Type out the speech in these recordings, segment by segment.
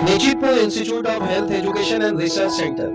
Nichipur Institute of Health Education and Research Center.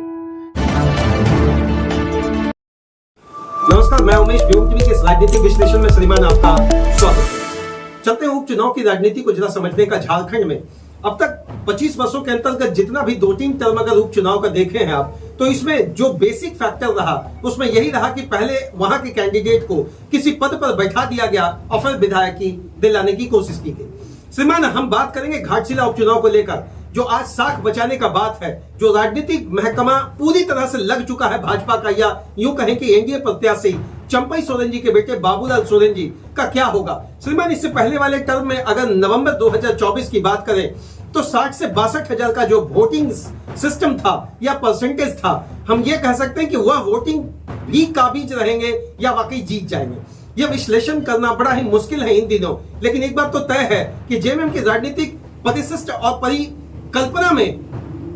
नमस्कार, मैं उमेश व्योम TV के इस राजनीतिक विश्लेषण में श्रीमान आपका स्वागत है। चलते हैं उपचुनाव की राजनीति को जरा समझने का। झारखंड में अब तक 25 वर्षों के अंतर्गत जितना भी 2-3 टर्म अगर उपचुनाव का देखे हैं आप, तो इसमें जो बेसिक फैक्टर रहा उसमें यही रहा कि पहले वहां के कैंडिडेट को किसी पद पर बैठा दिया गया और फिर विधायकी दिलाने की कोशिश की गई। श्रीमान, हम बात करेंगे घाटशिला उपचुनाव को लेकर, जो आज साख बचाने का बात है, जो राजनीतिक महकमा पूरी तरह से लग चुका है भाजपा का, या यूं कहें कि एनडीए प्रत्याशी चंपई सोरेन जी के बेटे बाबूलाल सोरेन जी का क्या होगा। श्रीमान, इससे पहले वाले टर्म में अगर नवंबर 2024 की बात करें तो 60 से 62 हजार का जो वोटिंग सिस्टम था या परसेंटेज था, हम ये कह सकते हैं कि वह वोटिंग भी काबिज रहेंगे या वाकई जीत जाएंगे। यह विश्लेषण करना बड़ा ही मुश्किल है इन दिनों, लेकिन एक बात तो तय है कि जेएमएम की राजनीतिक परिशिष्ट और परिकल्पना में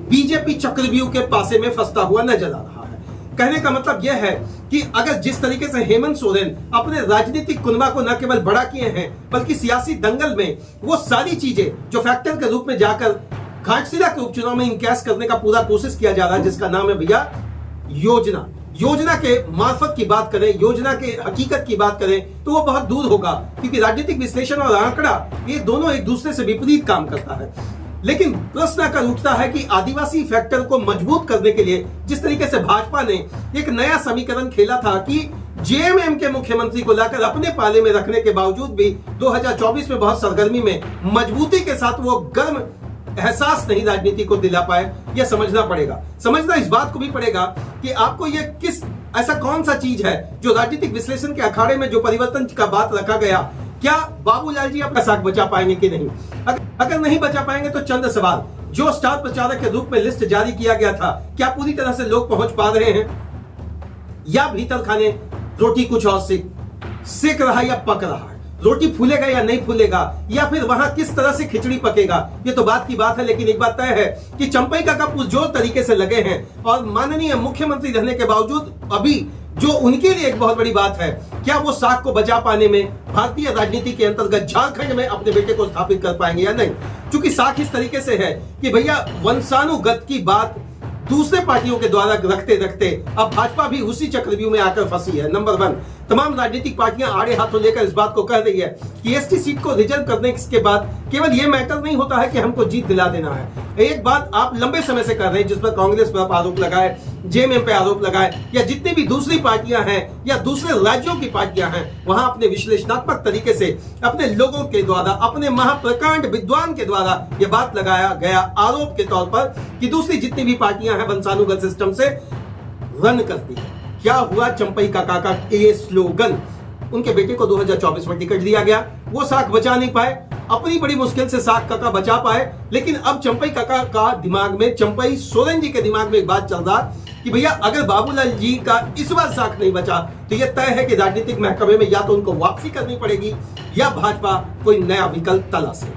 बीजेपी चक्रव्यूह के पासे में फंसता हुआ नजर आ रहा है। कहने का मतलब यह है कि अगर जिस तरीके से हेमंत सोरेन अपने राजनीतिक कुनबा को न केवल बड़ा किए हैं बल्कि सियासी दंगल में वो सारी चीजें जो फैक्टर के रूप में जाकर घाटशिला के उपचुनाव में इनकैश करने का पूरा कोशिश किया जा रहा है, जिसका नाम है भैया योजना के मार्फत की बात करें, योजना के हकीकत की बात करें तो वो बहुत दूर होगा, क्योंकि राजनीतिक विश्लेषण और आंकड़ा ये दोनों एक दूसरे से विपरीत काम करता है। लेकिन प्रश्न आकर उठता है कि आदिवासी फैक्टर को मजबूत करने के लिए जिस तरीके से भाजपा ने एक नया समीकरण खेला था कि जेएमएम के मुख्यमंत्री को लाकर अपने पाले में रखने के बावजूद भी 2024 में बहुत सरगर्मी में मजबूती के साथ वो गर्म एहसास नहीं राजनीति को दिला पाए, यह समझना पड़ेगा। समझना इस बात को भी पड़ेगा कि आपको यह किस ऐसा कौन सा चीज है जो राजनीतिक विश्लेषण के अखाड़े में जो परिवर्तन का बात रखा गया, क्या बाबूलाल जी अपना साख बचा पाएंगे कि नहीं। अगर नहीं बचा पाएंगे तो चंद सवाल, जो स्टार प्रचारक के रूप में लिस्ट जारी किया गया था, क्या पूरी तरह से लोग पहुंच पा रहे हैं, या भीतर खाने रोटी कुछ और सेक रहा या पक रहा है, रोटी फूलेगा या नहीं फूलेगा, या फिर वहां किस तरह से खिचड़ी पकेगा, ये तो बात की बात है। लेकिन एक बात तय है कि चंपई काका पुरजोर तरीके से लगे हैं और माननीय मुख्यमंत्री रहने के बावजूद अभी जो उनके लिए एक बहुत बड़ी बात है, क्या वो साख को बचा पाने में भारतीय राजनीति के अंतर्गत झारखंड में अपने बेटे को स्थापित कर पाएंगे या नहीं। क्योंकि साख इस तरीके से है कि भैया वंशानुगत की बात दूसरे पार्टियों के द्वारा रखते रखते अब भाजपा भी उसी चक्रव्यूह में आकर फंसी है। नंबर 1, तमाम राजनीतिक पार्टियां आड़े हाथों लेकर इस बात को कह रही है कि एसटी सीट को रिजर्व करने के बाद केवल यह मैटर नहीं होता है कि हमको जीत दिला देना है। एक बात आप लंबे समय से कर रहे हैं, जिस पर कांग्रेस पर आरोप लगाए, जेएमएम पे आरोप लगाए, या जितनी भी दूसरी पार्टियां हैं या दूसरे राज्यों की पार्टियां हैं, वहां अपने विश्लेषणात्मक तरीके से अपने लोगों के द्वारा, अपने महाप्रकांड विद्वान के द्वारा यह बात लगाया गया आरोप के तौर पर कि दूसरी जितनी भी पार्टियां हैं वंशानुगत सिस्टम से रन करती है। क्या हुआ चंपई काका का ये स्लोगन, उनके बेटे को 2024 में टिकट दिया गया, वो साख बचा नहीं पाए, अपनी बड़ी मुश्किल से साख काका बचा पाए। लेकिन अब चंपई काका का दिमाग में, चंपई सोरेन जी के दिमाग में एक बात चल रहा कि भैया अगर बाबूलाल जी का इस बार साख नहीं बचा तो यह तय है कि राजनीतिक महकमे में या तो उनको वापसी करनी पड़ेगी या भाजपा कोई नया विकल्प तलाशे।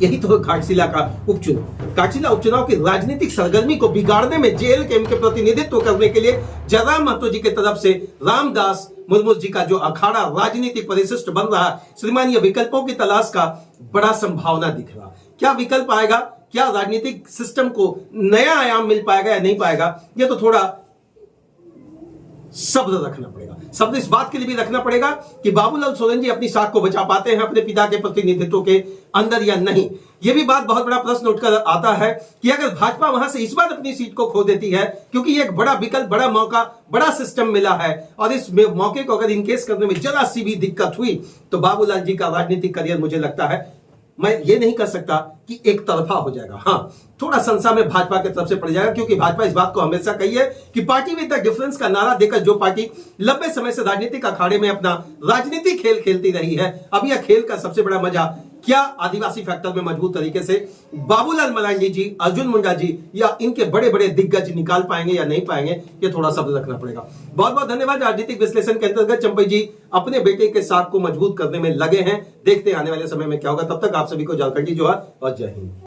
यही तो घाटशिला का उपचुनाव। घाटशिला उपचुनाव की राजनीतिक सरगर्मी को बिगाड़ने में जेएलकेएम के प्रतिनिधित्व करने के लिए जयराम महतो जी की तरफ से रामदास मुर्मू जी का जो अखाड़ा राजनीतिक परिशिष्ट बन रहा है, श्रीमान, ये विकल्पों की तलाश का बड़ा संभावना दिख रहा। क्या विकल्प आएगा, क्या राजनीतिक सिस्टम को नया आयाम मिल पाएगा या नहीं पाएगा, ये तो थोड़ा शब्द रखना पड़ेगा। शब्द इस बात के लिए भी रखना पड़ेगा कि बाबूलाल सोरेन जी अपनी साख को बचा पाते हैं अपने पिता के प्रतिनिधित्व के अंदर या नहीं। यह भी बात बहुत बड़ा प्रश्न उठकर आता है कि अगर भाजपा वहां से इस बार अपनी सीट को खो देती है, क्योंकि ये एक बड़ा विकल्प, बड़ा मौका, बड़ा सिस्टम मिला है, और इस मौके को अगर इनकेस करने में जरा सी भी दिक्कत हुई तो बाबूलाल जी का राजनीतिक करियर, मुझे लगता है, मैं ये नहीं कर सकता कि एक तरफा हो जाएगा। हाँ, थोड़ा संशय में भाजपा की तरफ से पड़ जाएगा, क्योंकि भाजपा इस बात को हमेशा कही है कि पार्टी विद द डिफरेंस का नारा देकर जो पार्टी लंबे समय से राजनीतिक अखाड़े में अपना राजनीतिक खेल खेलती रही है, अब यह खेल का सबसे बड़ा मजा क्या आदिवासी फैक्टर में मजबूत तरीके से बाबूलाल मरांडी जी, अर्जुन मुंडा जी या इनके बड़े बड़े दिग्गज निकाल पाएंगे या नहीं पाएंगे, ये थोड़ा शब्द रखना पड़ेगा। बहुत बहुत धन्यवाद। राजनीतिक विश्लेषण के अंतर्गत चंपई जी अपने बेटे के साख को मजबूत करने में लगे हैं। देखते हैं आने वाले समय में क्या होगा। तब तक आप सभी को झारखंडी जोहार और जय हिंद।